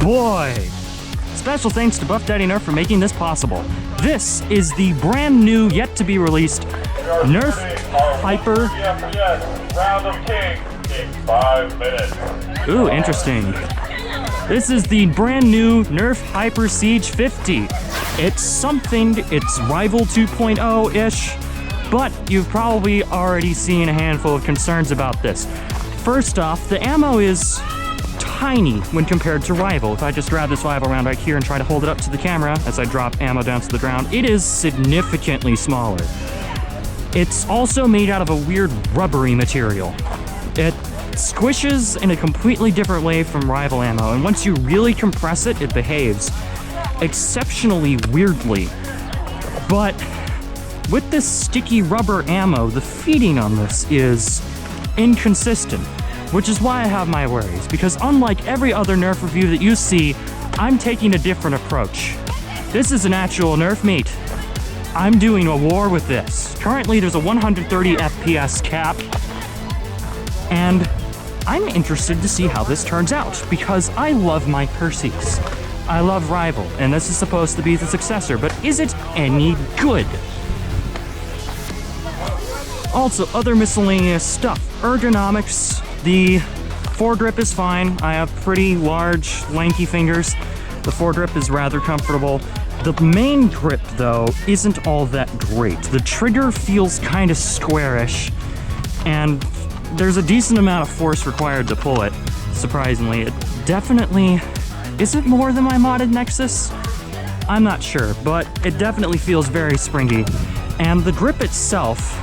boy! Special thanks to BuffDaddyNerf for making this possible. This is the brand new, yet to be released Nerf Hyper. Round of King in 5 minutes. Ooh, interesting. This is the brand new Nerf Hyper Siege-50. It's something, it's Rival 2.0-ish, but you've probably already seen a handful of concerns about this. First off, the ammo is tiny when compared to Rival. If I just grab this Rival round right here and try to hold it up to the camera as I drop ammo down to the ground, it is significantly smaller. It's also made out of a weird rubbery material. It squishes in a completely different way from Rival ammo, and once you really compress it, it behaves exceptionally weirdly. But with this sticky rubber ammo, the feeding on this is inconsistent, which is why I have my worries, because unlike every other Nerf review that you see, I'm taking a different approach. This is an actual Nerf meet. I'm doing a war with this. Currently, there's a 130 FPS cap, and I'm interested to see how this turns out, because I love my Perseus. I love Rival, and this is supposed to be the successor, but is it any good? Also, other miscellaneous stuff. Ergonomics. The foregrip is fine. I have pretty large, lanky fingers. The foregrip is rather comfortable. The main grip, though, isn't all that great. The trigger feels kind of squarish, and there's a decent amount of force required to pull it, surprisingly. It definitely... Is it more than my modded Nexus? I'm not sure, but it definitely feels very springy. And the grip itself,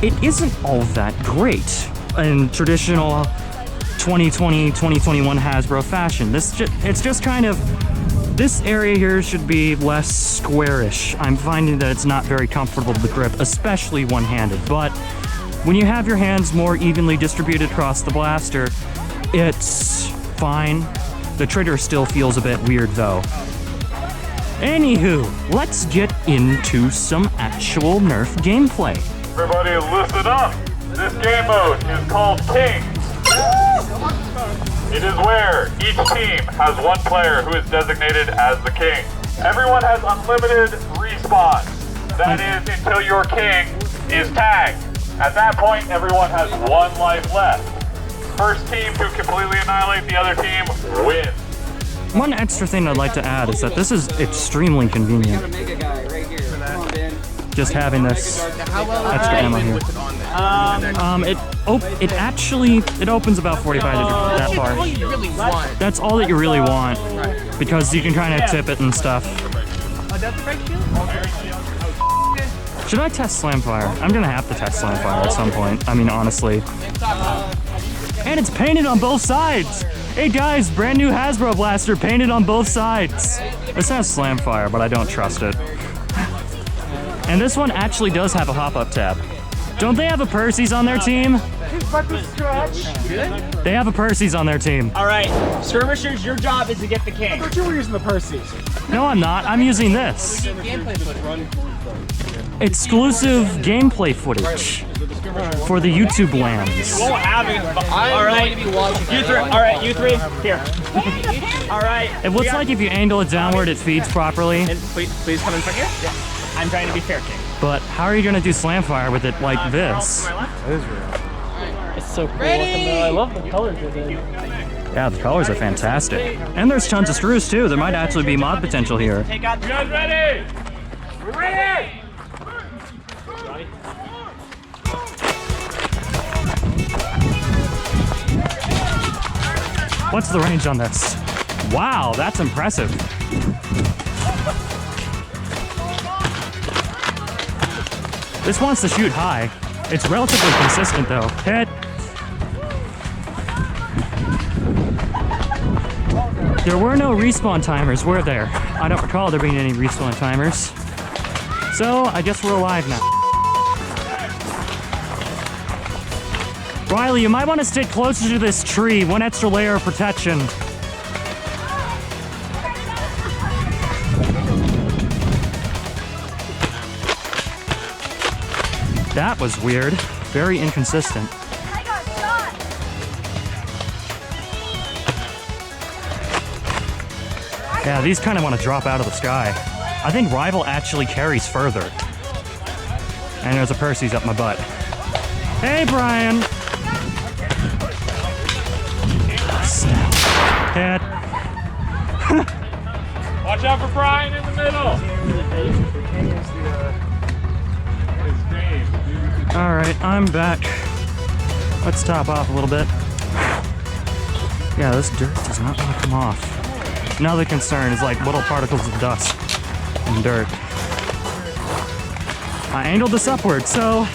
it isn't all that great in traditional 2020, 2021 Hasbro fashion. It's just kind of, this area here should be less squarish. I'm finding that it's not very comfortable to grip, especially one-handed. But when you have your hands more evenly distributed across the blaster, it's fine. The trigger still feels a bit weird though. Anywho, let's get into some actual Nerf gameplay. Everybody listen up. This game mode is called King. It is where each team has one player who is designated as the king. Everyone has unlimited respawns. That is until your king is tagged. At that point, everyone has 1 life left. First team to completely annihilate the other team wins. One extra thing I'd like to add is that this is extremely convenient. Just having this extra ammo here. It opens about 45 that far. That's all that you really want, because you can kind of tip it and stuff. Should I test Slamfire? I'm gonna have to test Slamfire at some point. I mean, honestly. And it's painted on both sides! Hey guys, brand new Hasbro blaster painted on both sides. This has Slamfire, but I don't trust it. And this one actually does have a hop-up tab. Don't they have a Perseus on their team? They have a Perseus on their team. All right, skirmishers, your job is to get the king. I thought you were using the Perseus. No, I'm not. I'm using this. Exclusive gameplay footage for the YouTube lands. Won't have it. All right, you three. All right, you three. Here. All right. It looks like if you angle it downward, it feeds properly. And please come in front here. Yeah. I'm trying to be fair, king. But how are you gonna do Slamfire with it like this? That is real. It's so cool looking though. I love the colors of it. Yeah, the colors are fantastic. And there's tons of screws too. There might actually be mod potential here. Take out. You guys ready? We're ready! What's the range on this? Wow, that's impressive. This wants to shoot high. It's relatively consistent though. Hit. There were no respawn timers, were there? I don't recall there being any respawn timers. So, I guess we're alive now. Riley, you might want to stick closer to this tree. One extra layer of protection. That was weird. Very inconsistent. Yeah, these kind of want to drop out of the sky. I think Rival actually carries further. And there's a Percy's up my butt. Hey, Brian! Cat. Watch out for Brian in the middle. Alright, I'm back. Let's top off a little bit. Yeah, this dirt does not want to come off. Another concern is like little particles of dust and dirt. I angled this upward, so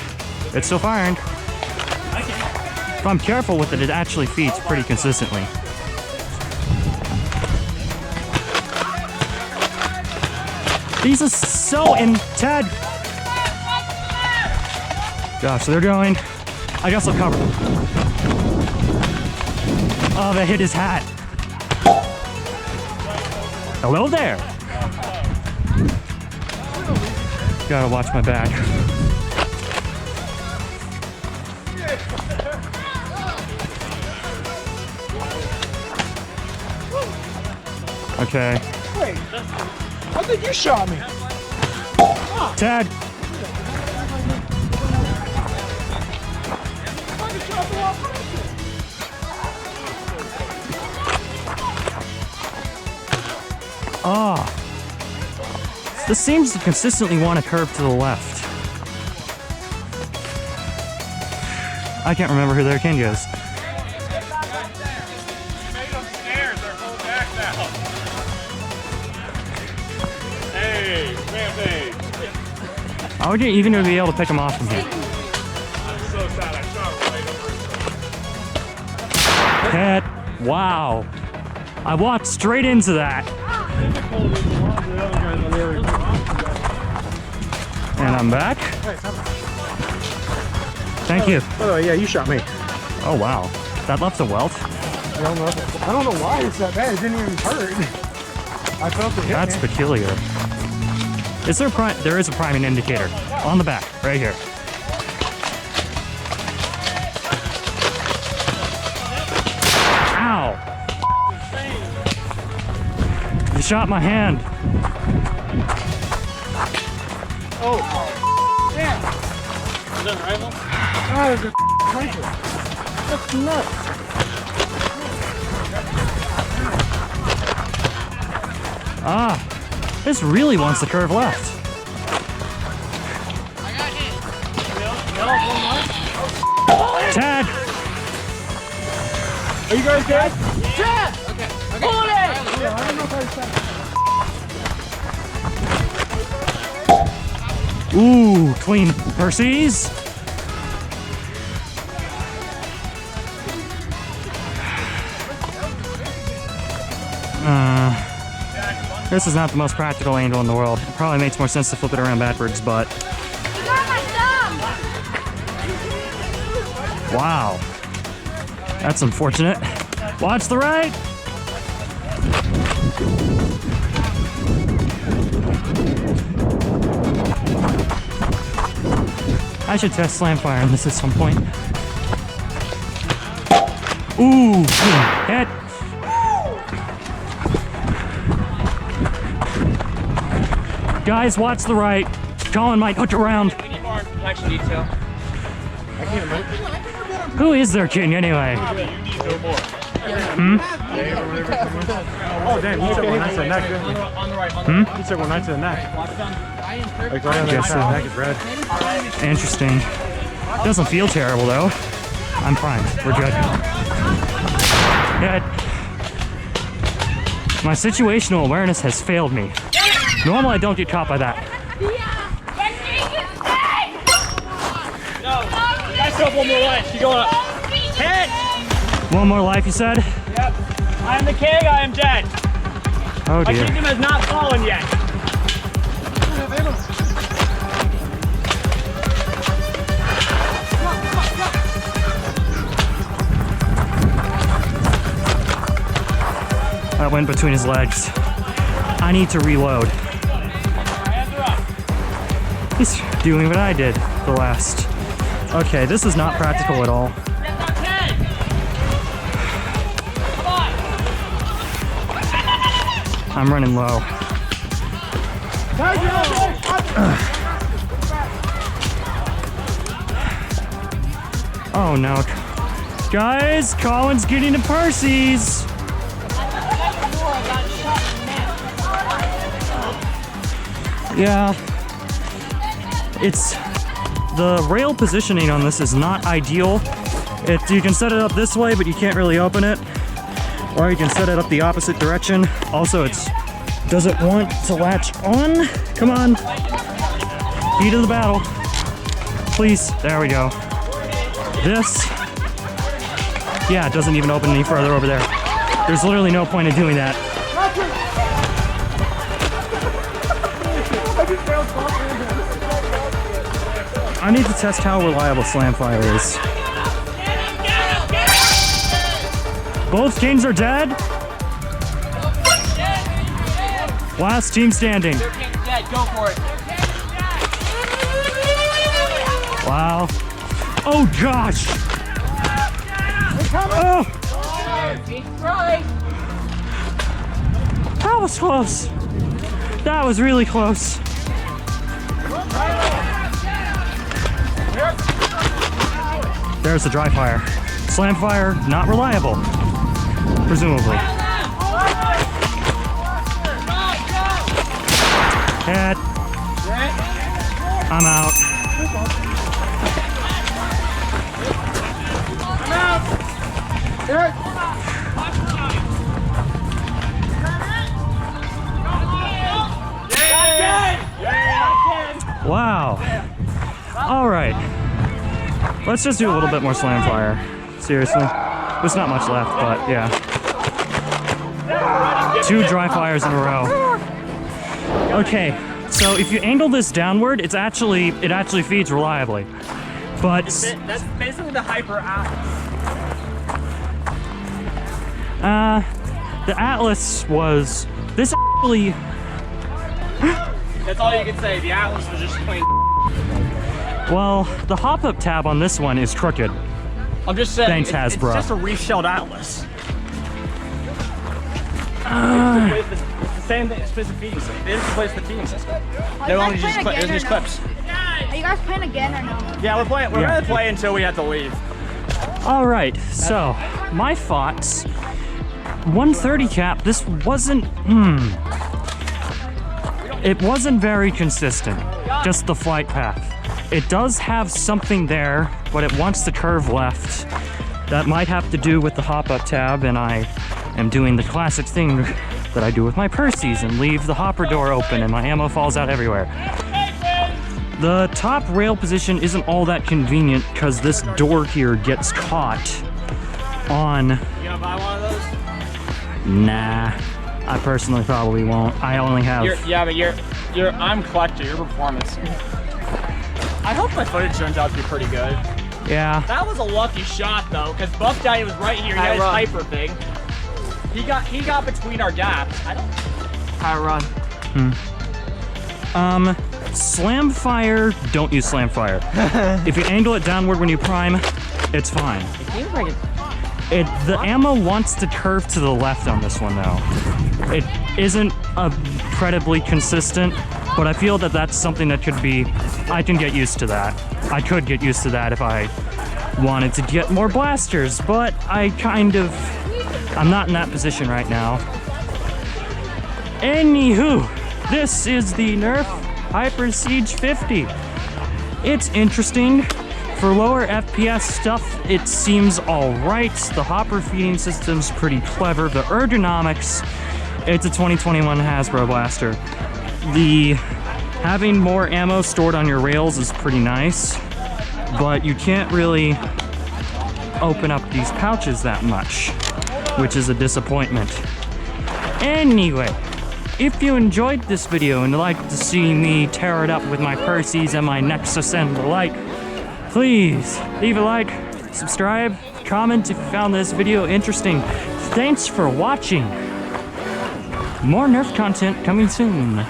it's still firing. If I'm careful with it, it actually feeds pretty consistently. These are so Ted. Gosh, they're going. I guess I'll cover them. Oh, they hit his hat. Hello there. Gotta watch my back. Okay. Wait, I think you shot me. Ted. Ah. This seems to consistently want to curve to the left. I can't remember who their king is. Hey, rampage. I would even be able to pick him off from here. I'm so sad I shot right over his Ted. Wow. I walked straight into that. And I'm back. Thank you. By the way, yeah, you shot me. Oh wow, that left a welt. I don't know why it's that bad. It didn't even hurt. I felt it hit That's me. peculiar. Is there there is a priming indicator on the back, right here. Ow! You shot my hand. Oh, yeah. Is that Rival? Oh, there's a cranker. That's nuts. Ah, this really wants to curve left. I got hit. Ted! Are you guys dead? Yeah! Okay. Pull it! Yeah, I don't know if I shot. Ooh, clean Percy's. This is not the most practical angle in the world. It probably makes more sense to flip it around backwards, but... Wow. That's unfortunate. Watch the right! I should test slam fire on this at some point. Ooh, hit. Guys, watch the right. Colin might hook around. We need more protection detail. I can't move. Who is their king anyway? Oh, damn, you took one nice to the neck, didn't you? You took one nice to the neck. Like right on the Guess side of the so. neck is red. Interesting. Doesn't feel terrible though. I'm fine. We're good. Good. My situational awareness has failed me. Normally I don't get caught by that. No. You guys still have one more life. You going up. Hit! One more life, you said? Yep. I am the king. I am dead. Oh My dear. kingdom has not fallen yet. That went between his legs. I need to reload. Hands are up. He's doing what I did the last. Okay, this is not practical at all. That's not 10. Come on. I'm running low. Oh no. Guys, Colin's getting to Percy's. Yeah. It's the rail positioning on this is not ideal. You can set it up this way, but you can't really open it. Or you can set it up the opposite direction. Also, does it want to latch on? Come on. Heat of the battle. Please, there we go. This, yeah, it doesn't even open any further over there. There's literally no point in doing that. I need to test how reliable Slamfire is. Both kings are dead. Last team standing. Dead, go for it. Wow. Oh gosh. Oh. That was close. That was really close. There's the dry fire. Slam fire, not reliable. Presumably. Hit. I'm out. Wow. All right. Let's just do a little bit more slam fire. Seriously. There's not much left, but yeah. 2 dry fires in a row. Okay, so if you angle this downward, it actually feeds reliably. But That's basically the Hyper Atlas. the Atlas was this actually. That's all you can say. The Atlas was just plain. Well, the hop-up tab on this one is crooked. I'm just saying. Thanks, Hasbro. It's just a reshelled Atlas. It's the same thing. It's the feeding system. They just replaced the feeding system. They only just clips. Are you guys playing again or no? Yeah, we're playing. We're gonna play until we have to leave. All right, so my thoughts. 130 cap. This wasn't. It wasn't very consistent. Just the flight path. It does have something there, but it wants to curve left. That might have to do with the hop-up tab, and I am doing the classic thing that I do with my Percy's and leave the hopper door open and my ammo falls out everywhere. The top rail position isn't all that convenient because this door here gets caught on... You gonna buy one of those? Nah, I personally probably won't. I only have... I'm collector, your performance. I hope my footage turns out to be pretty good. Yeah. That was a lucky shot though, because BuffDaddy was right here. He had his hyper thing. He got between our gaps. High run. Slam fire, don't use slam fire. If you angle it downward when you prime, it's fine. The ammo wants to curve to the left on this one though. It isn't incredibly consistent, but I feel that that's something that could be, I can get used to that. I could get used to that if I wanted to get more blasters, but I'm not in that position right now. Anywho, this is the Nerf Hyper Siege-50. It's interesting. For lower FPS stuff, it seems all right. The hopper feeding system's pretty clever. The ergonomics, it's a 2021 Hasbro blaster. Having more ammo stored on your rails is pretty nice, but you can't really open up these pouches that much, which is a disappointment. Anyway, if you enjoyed this video and like to see me tear it up with my Percy's and my Nexus and the like, please leave a like, subscribe, comment if you found this video interesting. Thanks for watching. More Nerf content coming soon.